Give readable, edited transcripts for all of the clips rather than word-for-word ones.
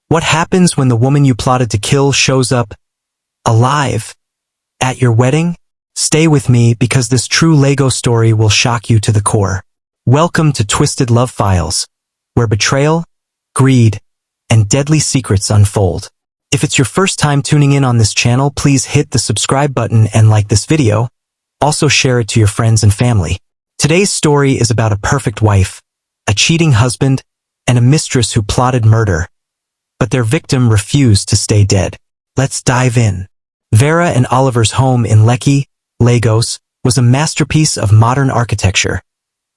What happens when the woman you plotted to kill shows up alive at your wedding? Stay with me because this true Lego story will shock you to the core. Welcome to Twisted Love Files, where betrayal, greed, and deadly secrets unfold. If it's your first time tuning in on this channel, please hit the subscribe button and like this video. Also share it to your friends and family. Today's story is about a perfect wife, a cheating husband, and a mistress who plotted murder. But their victim refused to stay dead. Let's dive in. Vera and Oliver's home in Lekki, Lagos, was a masterpiece of modern architecture.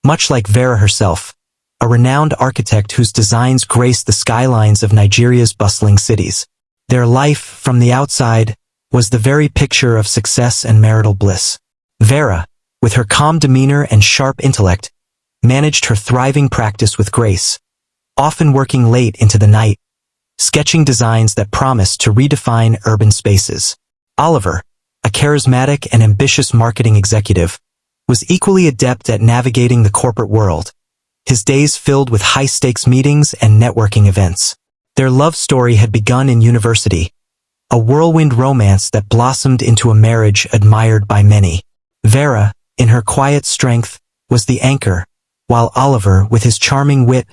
Much like Vera herself, a renowned architect whose designs grace the skylines of Nigeria's bustling cities. Their life, from the outside, was the very picture of success and marital bliss. Vera, with her calm demeanor and sharp intellect, managed her thriving practice with grace, often working late into the night, sketching designs that promised to redefine urban spaces. Oliver, a charismatic and ambitious marketing executive, was equally adept at navigating the corporate world, his days filled with high-stakes meetings and networking events. Their love story had begun in university, a whirlwind romance that blossomed into a marriage admired by many. Vera, in her quiet strength, was the anchor, while Oliver, with his charming wit,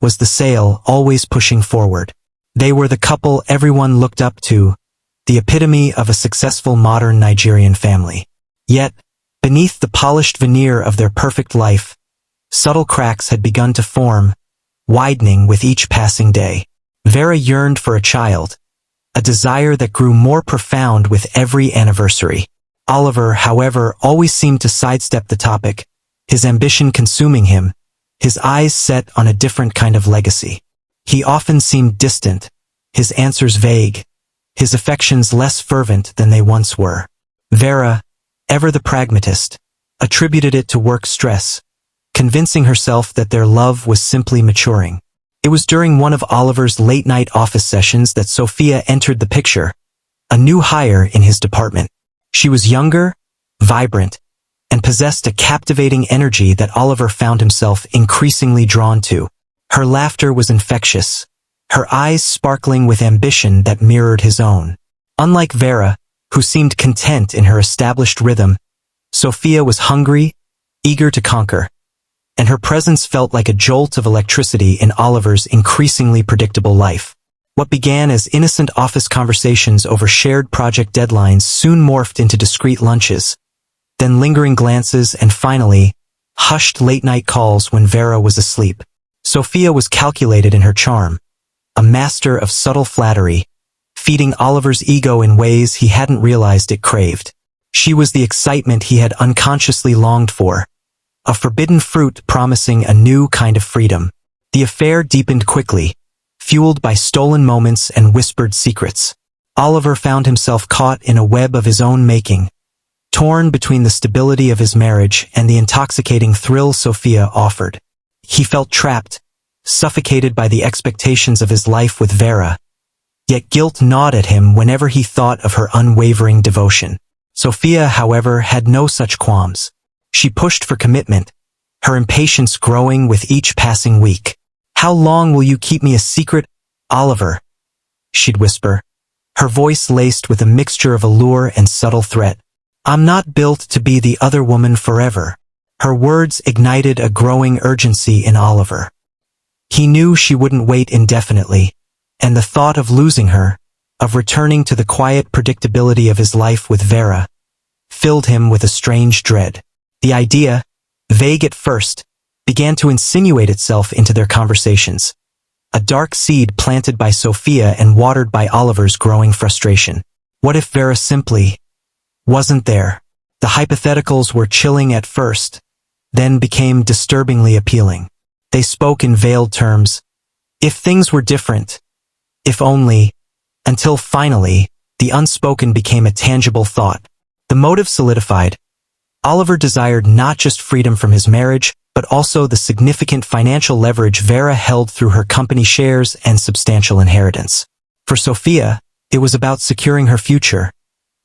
was the sail always pushing forward. They were the couple everyone looked up to, the epitome of a successful modern Nigerian family. Yet, beneath the polished veneer of their perfect life, subtle cracks had begun to form, widening with each passing day. Vera yearned for a child, a desire that grew more profound with every anniversary. Oliver, however, always seemed to sidestep the topic, his ambition consuming him, his eyes set on a different kind of legacy. He often seemed distant, his answers vague, his affections less fervent than they once were. Vera, ever the pragmatist, attributed it to work stress, convincing herself that their love was simply maturing. It was during one of Oliver's late-night office sessions that Sophia entered the picture, a new hire in his department. She was younger, vibrant, and possessed a captivating energy that Oliver found himself increasingly drawn to. Her laughter was infectious, her eyes sparkling with ambition that mirrored his own. Unlike Vera, who seemed content in her established rhythm, Sophia was hungry, eager to conquer, and her presence felt like a jolt of electricity in Oliver's increasingly predictable life. What began as innocent office conversations over shared project deadlines soon morphed into discreet lunches, then lingering glances and finally, hushed late-night calls when Vera was asleep. Sophia was calculated in her charm, a master of subtle flattery, feeding Oliver's ego in ways he hadn't realized it craved. She was the excitement he had unconsciously longed for, a forbidden fruit promising a new kind of freedom. The affair deepened quickly, fueled by stolen moments and whispered secrets. Oliver found himself caught in a web of his own making, torn between the stability of his marriage and the intoxicating thrill Sophia offered. He felt trapped, suffocated by the expectations of his life with Vera, yet guilt gnawed at him whenever he thought of her unwavering devotion. Sophia, however, had no such qualms. She pushed for commitment, her impatience growing with each passing week. "How long will you keep me a secret, Oliver?" she'd whisper, her voice laced with a mixture of allure and subtle threat. "I'm not built to be the other woman forever." Her words ignited a growing urgency in Oliver. He knew she wouldn't wait indefinitely, and the thought of losing her, of returning to the quiet predictability of his life with Vera, filled him with a strange dread. The idea, vague at first, began to insinuate itself into their conversations, a dark seed planted by Sophia and watered by Oliver's growing frustration. What if Vera simply wasn't there? The hypotheticals were chilling at first, then became disturbingly appealing. They spoke in veiled terms. If things were different, if only, until finally, the unspoken became a tangible thought. The motive solidified. Oliver desired not just freedom from his marriage, but also the significant financial leverage Vera held through her company shares and substantial inheritance. For Sophia, it was about securing her future,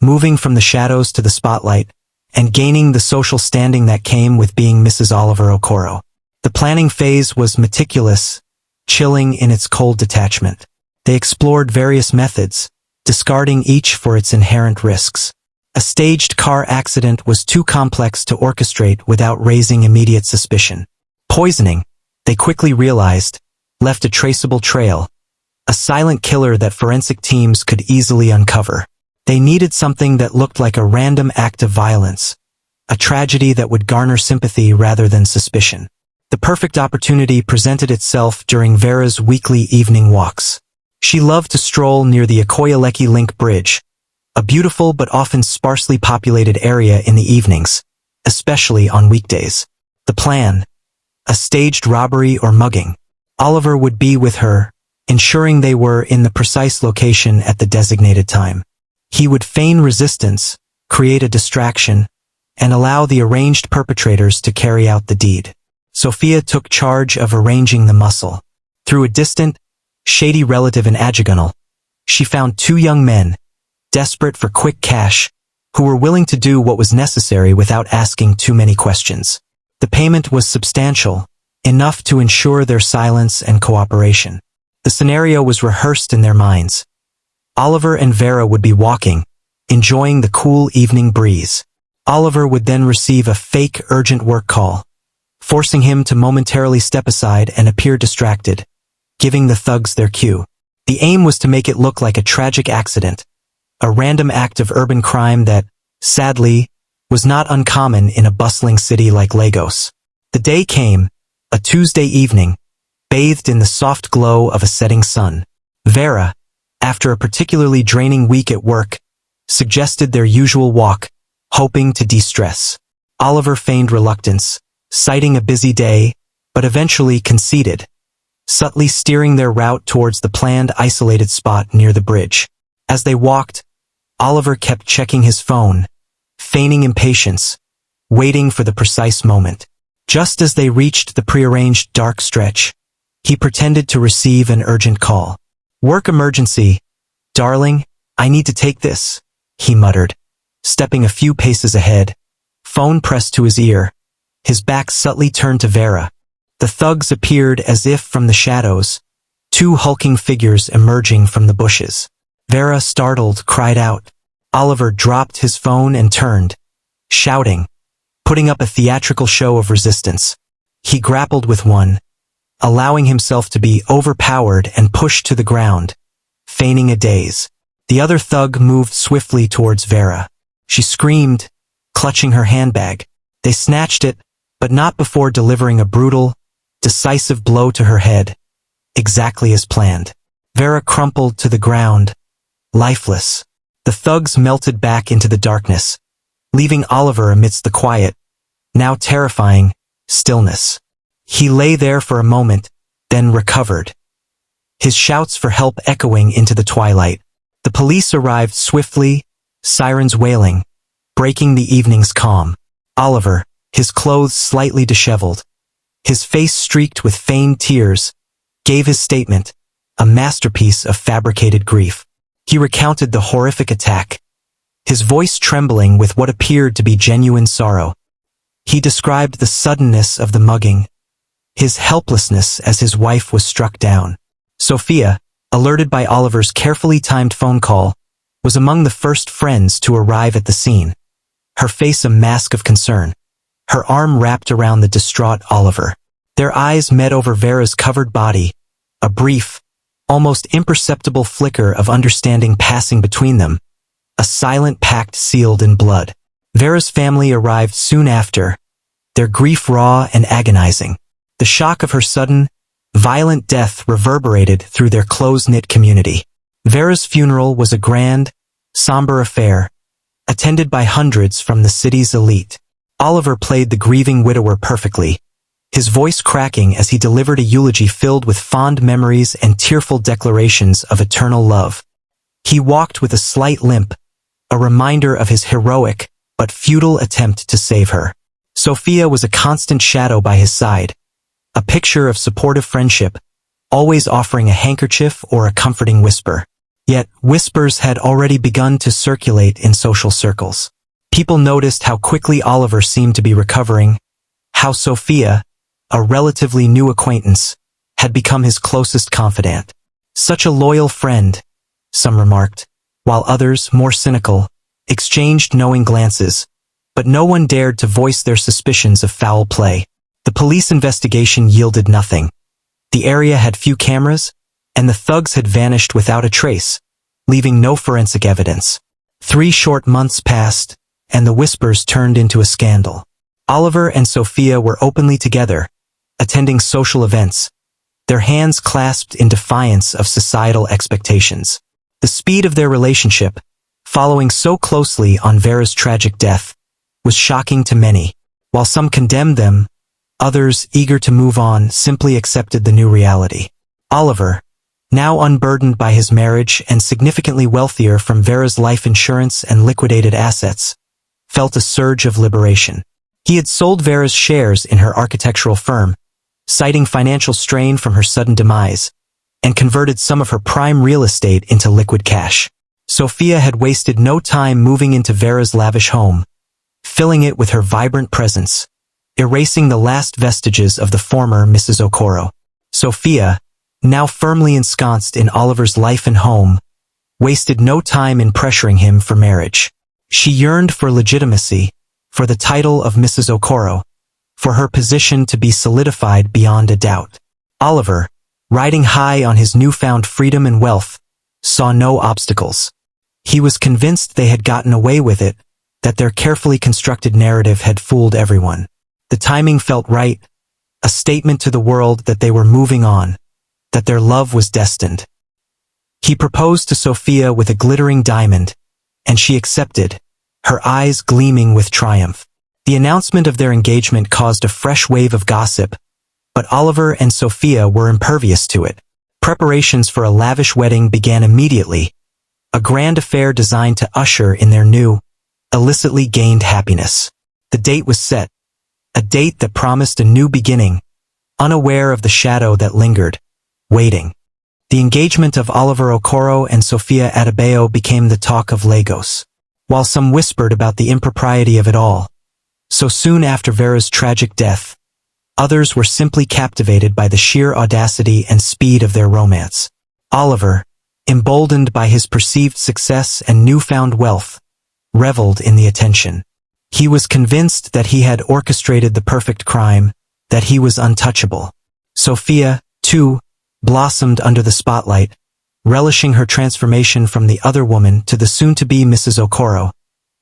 moving from the shadows to the spotlight, and gaining the social standing that came with being Mrs. Oliver Okoro. The planning phase was meticulous, chilling in its cold detachment. They explored various methods, discarding each for its inherent risks. A staged car accident was too complex to orchestrate without raising immediate suspicion. Poisoning, they quickly realized, left a traceable trail, a silent killer that forensic teams could easily uncover. They needed something that looked like a random act of violence, a tragedy that would garner sympathy rather than suspicion. The perfect opportunity presented itself during Vera's weekly evening walks. She loved to stroll near the Okoyaleki Link Bridge, a beautiful but often sparsely populated area in the evenings, especially on weekdays. The plan: a staged robbery or mugging. Oliver would be with her, ensuring they were in the precise location at the designated time. He would feign resistance, create a distraction, and allow the arranged perpetrators to carry out the deed. Sophia took charge of arranging the muscle. Through a distant, shady relative in Ajagunal, she found two young men, desperate for quick cash, who were willing to do what was necessary without asking too many questions. The payment was substantial, enough to ensure their silence and cooperation. The scenario was rehearsed in their minds. Oliver and Vera would be walking, enjoying the cool evening breeze. Oliver would then receive a fake urgent work call, forcing him to momentarily step aside and appear distracted, giving the thugs their cue. The aim was to make it look like a tragic accident, a random act of urban crime that, sadly, was not uncommon in a bustling city like Lagos. The day came, a Tuesday evening, bathed in the soft glow of a setting sun. Vera, after a particularly draining week at work, suggested their usual walk, hoping to de-stress. Oliver feigned reluctance, citing a busy day, but eventually conceded, subtly steering their route towards the planned isolated spot near the bridge. As they walked, Oliver kept checking his phone, feigning impatience, waiting for the precise moment. Just as they reached the prearranged dark stretch, he pretended to receive an urgent call. "Work emergency. Darling, I need to take this," he muttered, stepping a few paces ahead, phone pressed to his ear, his back subtly turned to Vera. The thugs appeared as if from the shadows, two hulking figures emerging from the bushes. Vera, startled, cried out. Oliver dropped his phone and turned, shouting, putting up a theatrical show of resistance. He grappled with one, allowing himself to be overpowered and pushed to the ground, feigning a daze. The other thug moved swiftly towards Vera. She screamed, clutching her handbag. They snatched it, but not before delivering a brutal, decisive blow to her head, exactly as planned. Vera crumpled to the ground, lifeless. The thugs melted back into the darkness, leaving Oliver amidst the quiet, now terrifying, stillness. He lay there for a moment, then recovered, his shouts for help echoing into the twilight. The police arrived swiftly, sirens wailing, breaking the evening's calm. Oliver, his clothes slightly disheveled, his face streaked with feigned tears, gave his statement, a masterpiece of fabricated grief. He recounted the horrific attack, his voice trembling with what appeared to be genuine sorrow. He described the suddenness of the mugging, his helplessness as his wife was struck down. Sophia, alerted by Oliver's carefully timed phone call, was among the first friends to arrive at the scene, her face a mask of concern, her arm wrapped around the distraught Oliver. Their eyes met over Vera's covered body, a brief, almost imperceptible flicker of understanding passing between them, a silent pact sealed in blood. Vera's family arrived soon after, their grief raw and agonizing. The shock of her sudden, violent death reverberated through their close-knit community. Vera's funeral was a grand, somber affair, attended by hundreds from the city's elite. Oliver played the grieving widower perfectly, his voice cracking as he delivered a eulogy filled with fond memories and tearful declarations of eternal love. He walked with a slight limp, a reminder of his heroic but futile attempt to save her. Sophia was a constant shadow by his side, a picture of supportive friendship, always offering a handkerchief or a comforting whisper. Yet, whispers had already begun to circulate in social circles. People noticed how quickly Oliver seemed to be recovering, how Sophia, a relatively new acquaintance, had become his closest confidant. Such a loyal friend, some remarked, while others, more cynical, exchanged knowing glances, but no one dared to voice their suspicions of foul play. The police investigation yielded nothing. The area had few cameras, and the thugs had vanished without a trace, leaving no forensic evidence. 3 short months passed, and the whispers turned into a scandal. Oliver and Sophia were openly together, attending social events, their hands clasped in defiance of societal expectations. The speed of their relationship, following so closely on Vera's tragic death, was shocking to many. While some condemned them, others, eager to move on, simply accepted the new reality. Oliver, now unburdened by his marriage and significantly wealthier from Vera's life insurance and liquidated assets, felt a surge of liberation. He had sold Vera's shares in her architectural firm, citing financial strain from her sudden demise, and converted some of her prime real estate into liquid cash. Sophia had wasted no time moving into Vera's lavish home, filling it with her vibrant presence, erasing the last vestiges of the former Mrs. Okoro. Sophia, now firmly ensconced in Oliver's life and home, wasted no time in pressuring him for marriage. She yearned for legitimacy, for the title of Mrs. Okoro, for her position to be solidified beyond a doubt. Oliver, riding high on his newfound freedom and wealth, saw no obstacles. He was convinced they had gotten away with it, that their carefully constructed narrative had fooled everyone. The timing felt right, a statement to the world that they were moving on, that their love was destined. He proposed to Sophia with a glittering diamond, and she accepted, her eyes gleaming with triumph. The announcement of their engagement caused a fresh wave of gossip, but Oliver and Sophia were impervious to it. Preparations for a lavish wedding began immediately, a grand affair designed to usher in their new, illicitly gained happiness. The date was set, a date that promised a new beginning, unaware of the shadow that lingered, waiting. The engagement of Oliver Okoro and Sophia Adebayo became the talk of Lagos. While some whispered about the impropriety of it all, so soon after Vera's tragic death, others were simply captivated by the sheer audacity and speed of their romance. Oliver, emboldened by his perceived success and newfound wealth, reveled in the attention. He was convinced that he had orchestrated the perfect crime, that he was untouchable. Sophia, too, blossomed under the spotlight, relishing her transformation from the other woman to the soon-to-be Mrs. Okoro,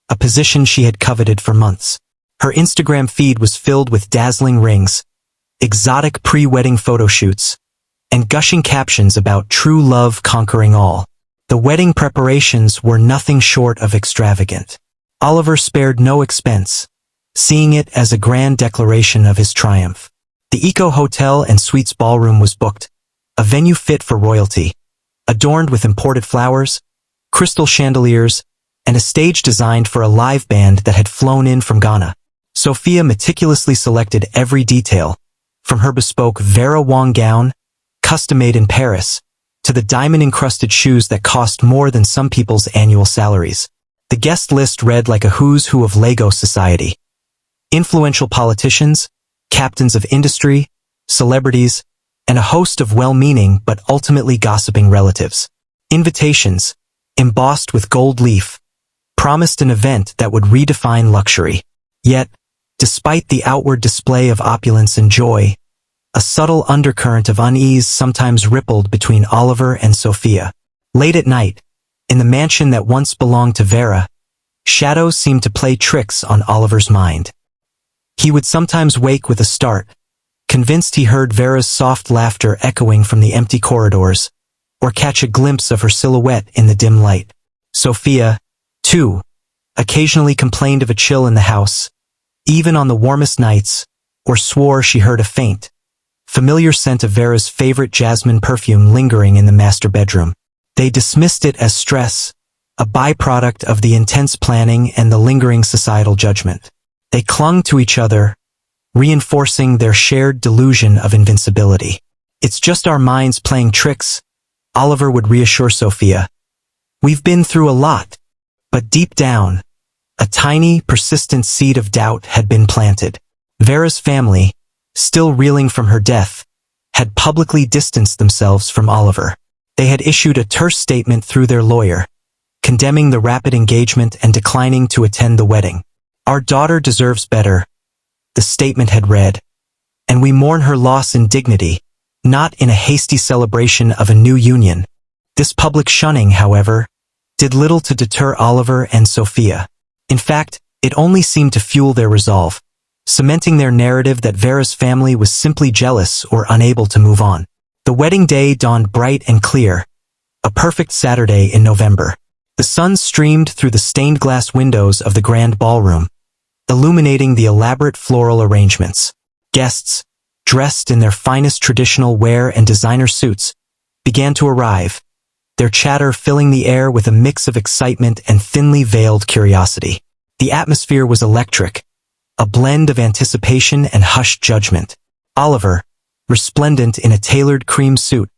a position she had coveted for months. Her Instagram feed was filled with dazzling rings, exotic pre-wedding photo shoots, and gushing captions about true love conquering all. The wedding preparations were nothing short of extravagant. Oliver spared no expense, seeing it as a grand declaration of his triumph. The Eco Hotel and Suites ballroom was booked, a venue fit for royalty, adorned with imported flowers, crystal chandeliers, and a stage designed for a live band that had flown in from Ghana. Sophia meticulously selected every detail, from her bespoke Vera Wong gown, custom-made in Paris, to the diamond-encrusted shoes that cost more than some people's annual salaries. The guest list read like a who's who of Lagos society. Influential politicians, captains of industry, celebrities, and a host of well-meaning but ultimately gossiping relatives. Invitations, embossed with gold leaf, promised an event that would redefine luxury. Yet, despite the outward display of opulence and joy, a subtle undercurrent of unease sometimes rippled between Oliver and Sophia. Late at night, in the mansion that once belonged to Vera, shadows seemed to play tricks on Oliver's mind. He would sometimes wake with a start, convinced he heard Vera's soft laughter echoing from the empty corridors, or catch a glimpse of her silhouette in the dim light. Sophia, too, occasionally complained of a chill in the house, even on the warmest nights, or swore she heard a faint, familiar scent of Vera's favorite jasmine perfume lingering in the master bedroom. They dismissed it as stress, a byproduct of the intense planning and the lingering societal judgment. They clung to each other, reinforcing their shared delusion of invincibility. "It's just our minds playing tricks," Oliver would reassure Sophia. "We've been through a lot." But deep down, a tiny, persistent seed of doubt had been planted. Vera's family, still reeling from her death, had publicly distanced themselves from Oliver. They had issued a terse statement through their lawyer, condemning the rapid engagement and declining to attend the wedding. "Our daughter deserves better," the statement had read, "and we mourn her loss in dignity, not in a hasty celebration of a new union." This public shunning, however, did little to deter Oliver and Sophia. In fact, it only seemed to fuel their resolve, cementing their narrative that Vera's family was simply jealous or unable to move on. The wedding day dawned bright and clear, a perfect Saturday in November. The sun streamed through the stained glass windows of the grand ballroom, illuminating the elaborate floral arrangements. Guests, dressed in their finest traditional wear and designer suits, began to arrive, their chatter filling the air with a mix of excitement and thinly veiled curiosity. The atmosphere was electric, a blend of anticipation and hushed judgment. Oliver, resplendent in a tailored cream suit,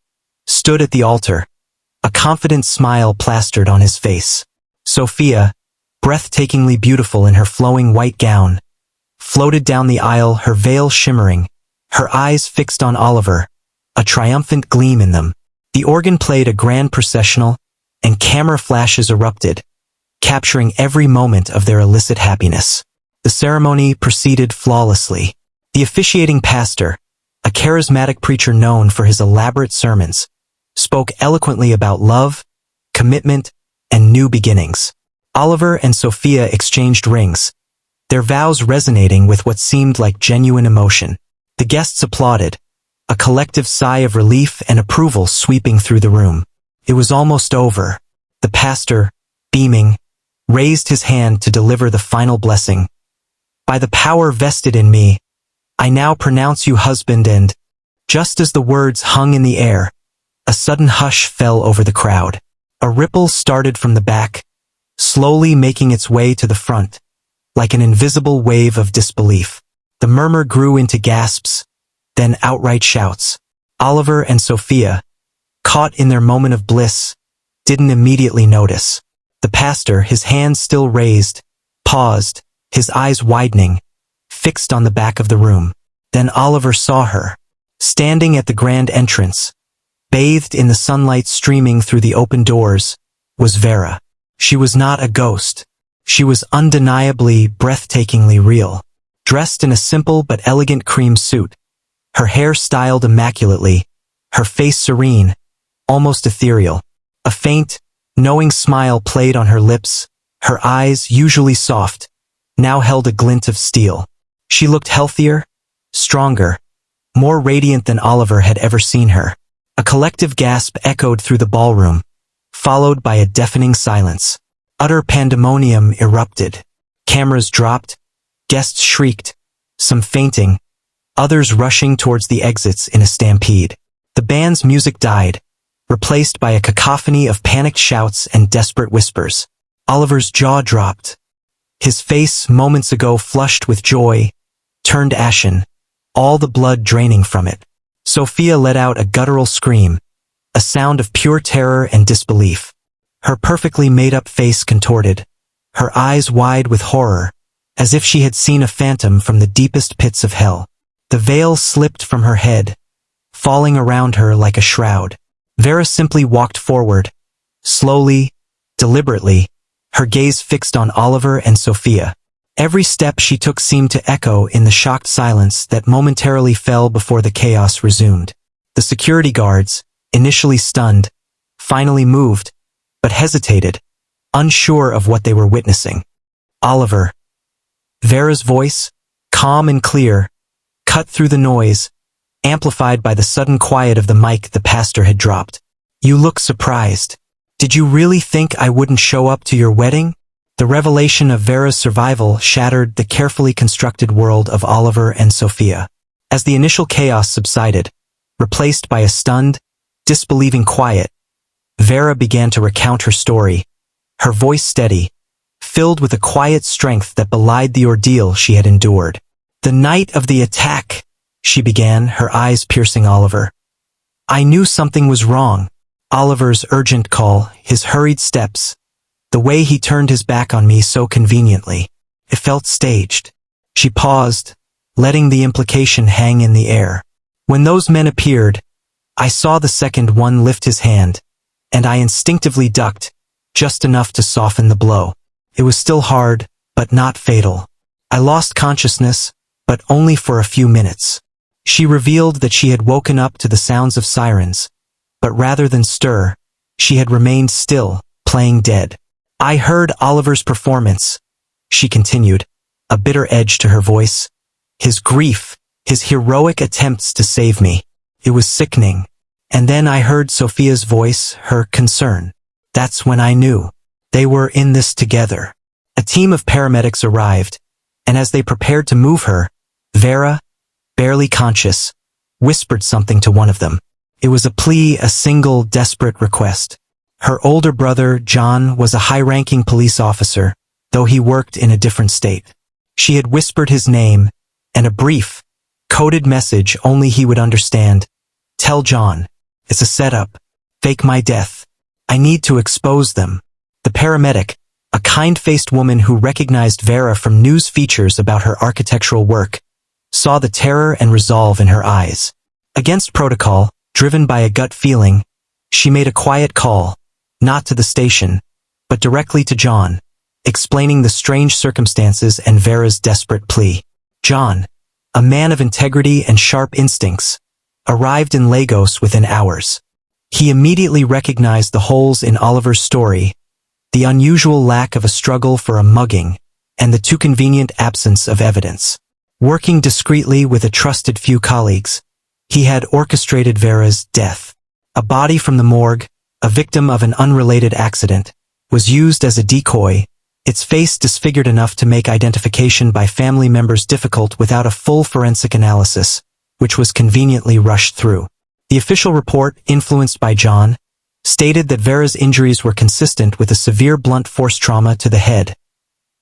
stood at the altar, a confident smile plastered on his face. Sophia, breathtakingly beautiful in her flowing white gown, floated down the aisle, her veil shimmering, her eyes fixed on Oliver, a triumphant gleam in them. The organ played a grand processional, and camera flashes erupted, capturing every moment of their illicit happiness. The ceremony proceeded flawlessly. The officiating pastor, a charismatic preacher known for his elaborate sermons, spoke eloquently about love, commitment, and new beginnings. Oliver and Sophia exchanged rings, their vows resonating with what seemed like genuine emotion. The guests applauded, a collective sigh of relief and approval sweeping through the room. It was almost over. The pastor, beaming, raised his hand to deliver the final blessing. "By the power vested in me, I now pronounce you husband and..." Just as the words hung in the air, a sudden hush fell over the crowd. A ripple started from the back, slowly making its way to the front, like an invisible wave of disbelief. The murmur grew into gasps, then outright shouts. Oliver and Sophia, caught in their moment of bliss, didn't immediately notice. The pastor, his hands still raised, paused, his eyes widening, fixed on the back of the room. Then Oliver saw her, standing at the grand entrance, bathed in the sunlight streaming through the open doors, was Vera. She was not a ghost. She was undeniably, breathtakingly real. Dressed in a simple but elegant cream suit, her hair styled immaculately, her face serene, almost ethereal. A faint, knowing smile played on her lips, her eyes, usually soft, now held a glint of steel. She looked healthier, stronger, more radiant than Oliver had ever seen her. A collective gasp echoed through the ballroom, followed by a deafening silence. Utter pandemonium erupted. Cameras dropped, guests shrieked, some fainting, others rushing towards the exits in a stampede. The band's music died, replaced by a cacophony of panicked shouts and desperate whispers. Oliver's jaw dropped. His face, moments ago flushed with joy, turned ashen, all the blood draining from it. Sophia let out a guttural scream, a sound of pure terror and disbelief. Her perfectly made-up face contorted, her eyes wide with horror, as if she had seen a phantom from the deepest pits of hell. The veil slipped from her head, falling around her like a shroud. Vera simply walked forward, slowly, deliberately, her gaze fixed on Oliver and Sophia. Every step she took seemed to echo in the shocked silence that momentarily fell before the chaos resumed. The security guards, initially stunned, finally moved, but hesitated, unsure of what they were witnessing. Oliver. Vera's voice, calm and clear, cut through the noise, amplified by the sudden quiet of the mic the pastor had dropped. "You look surprised. Did you really think I wouldn't show up to your wedding?" The revelation of Vera's survival shattered the carefully constructed world of Oliver and Sophia. As the initial chaos subsided, replaced by a stunned, disbelieving quiet, Vera began to recount her story, her voice steady, filled with a quiet strength that belied the ordeal she had endured. "The night of the attack," she began, her eyes piercing Oliver. "I knew something was wrong." Oliver's urgent call, his hurried steps, the way he turned his back on me so conveniently. It felt staged. She paused, letting the implication hang in the air. "When those men appeared, I saw the second one lift his hand, and I instinctively ducked, just enough to soften the blow. It was still hard, but not fatal. I lost consciousness, but only for a few minutes. She revealed that she had woken up to the sounds of sirens, but rather than stir, she had remained still, playing dead. I heard Oliver's performance, she continued, a bitter edge to her voice. His grief, his heroic attempts to save me. It was sickening. And then I heard Sophia's voice, her concern. That's when I knew. They were in this together. A team of paramedics arrived, and as they prepared to move her, Vera, barely conscious, whispered something to one of them. It was a plea, a single, desperate request. Her older brother, John, was a high-ranking police officer, though he worked in a different state. She had whispered his name, and a brief, coded message only he would understand. Tell John. It's a setup. Fake my death. I need to expose them. The paramedic, a kind-faced woman who recognized Vera from news features about her architectural work, saw the terror and resolve in her eyes. Against protocol, driven by a gut feeling, she made a quiet call, not to the station, but directly to John, explaining the strange circumstances and Vera's desperate plea. John, a man of integrity and sharp instincts, arrived in Lagos within hours. He immediately recognized the holes in Oliver's story, the unusual lack of a struggle for a mugging, and the too convenient absence of evidence. Working discreetly with a trusted few colleagues, he had orchestrated Vera's death. A body from the morgue, a victim of an unrelated accident, was used as a decoy, its face disfigured enough to make identification by family members difficult without a full forensic analysis, which was conveniently rushed through. The official report, influenced by John, stated that Vera's injuries were consistent with a severe blunt force trauma to the head,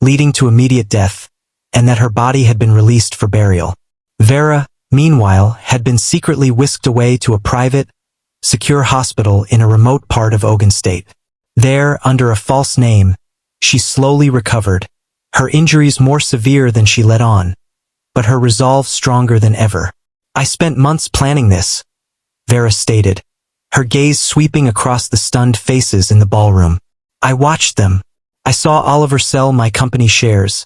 leading to immediate death, and that her body had been released for burial. Vera, meanwhile, had been secretly whisked away to a private, secure hospital in a remote part of Ogun State. There, under a false name, she slowly recovered, her injuries more severe than she let on, but her resolve stronger than ever. I spent months planning this, Vera stated, her gaze sweeping across the stunned faces in the ballroom. I watched them. I saw Oliver sell my company shares,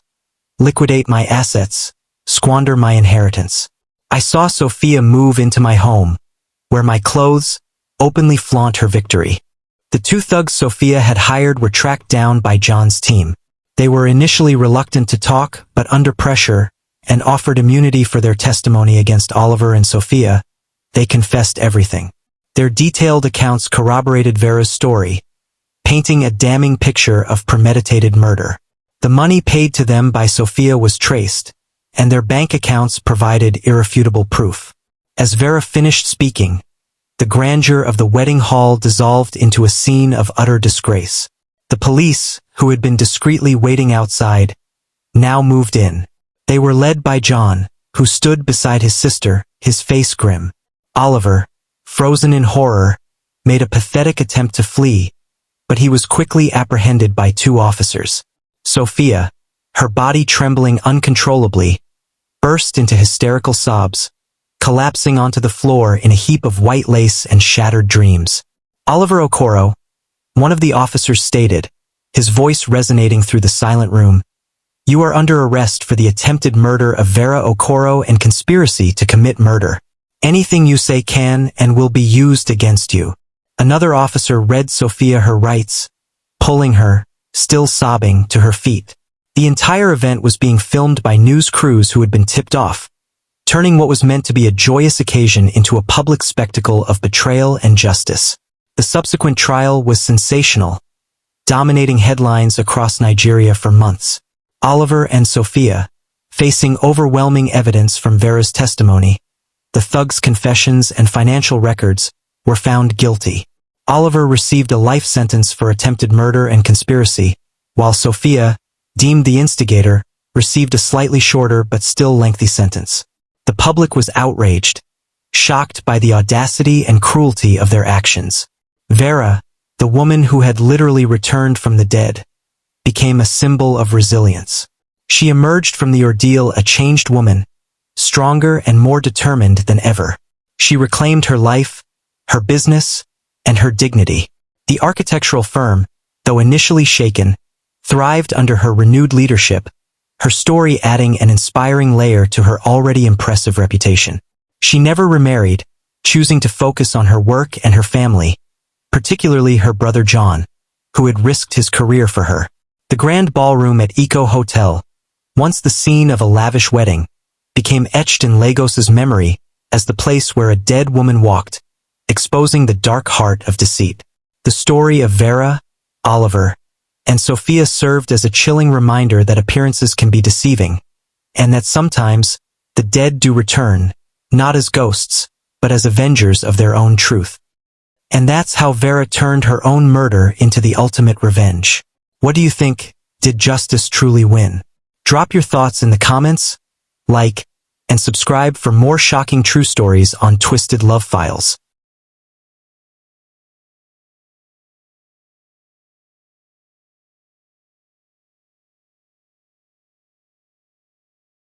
liquidate my assets, squander my inheritance. I saw Sophia move into my home, wear my clothes, openly flaunt her victory. The two thugs Sophia had hired were tracked down by John's team. They were initially reluctant to talk, but under pressure, and offered immunity for their testimony against Oliver and Sophia, they confessed everything. Their detailed accounts corroborated Vera's story, painting a damning picture of premeditated murder. The money paid to them by Sophia was traced, and their bank accounts provided irrefutable proof. As Vera finished speaking, the grandeur of the wedding hall dissolved into a scene of utter disgrace. The police, who had been discreetly waiting outside, now moved in. They were led by John, who stood beside his sister, his face grim. Oliver, frozen in horror, made a pathetic attempt to flee, but he was quickly apprehended by two officers. Sophia, her body trembling uncontrollably, burst into hysterical sobs, collapsing onto the floor in a heap of white lace and shattered dreams. Oliver Okoro, one of the officers stated, his voice resonating through the silent room, "You are under arrest for the attempted murder of Vera Okoro and conspiracy to commit murder. Anything you say can and will be used against you." Another officer read Sophia her rights, pulling her, still sobbing, to her feet. The entire event was being filmed by news crews who had been tipped off, turning what was meant to be a joyous occasion into a public spectacle of betrayal and justice. The subsequent trial was sensational, dominating headlines across Nigeria for months. Oliver and Sophia, facing overwhelming evidence from Vera's testimony, the thugs' confessions and financial records, were found guilty. Oliver received a life sentence for attempted murder and conspiracy, while Sophia, deemed the instigator, received a slightly shorter but still lengthy sentence. The public was outraged, shocked by the audacity and cruelty of their actions. Vera, the woman who had literally returned from the dead, became a symbol of resilience. She emerged from the ordeal a changed woman, stronger and more determined than ever. She reclaimed her life, her business, and her dignity. The architectural firm, though initially shaken, thrived under her renewed leadership, her story adding an inspiring layer to her already impressive reputation. She never remarried, choosing to focus on her work and her family, particularly her brother John, who had risked his career for her. The grand ballroom at Eco Hotel, once the scene of a lavish wedding, became etched in Lagos's memory as the place where a dead woman walked, exposing the dark heart of deceit. The story of Vera, Oliver, and Sophia served as a chilling reminder that appearances can be deceiving, and that sometimes the dead do return, not as ghosts, but as avengers of their own truth. And that's how Vera turned her own murder into the ultimate revenge. What do you think? Did justice truly win? Drop your thoughts in the comments, like, and subscribe for more shocking true stories on Twisted Love Files.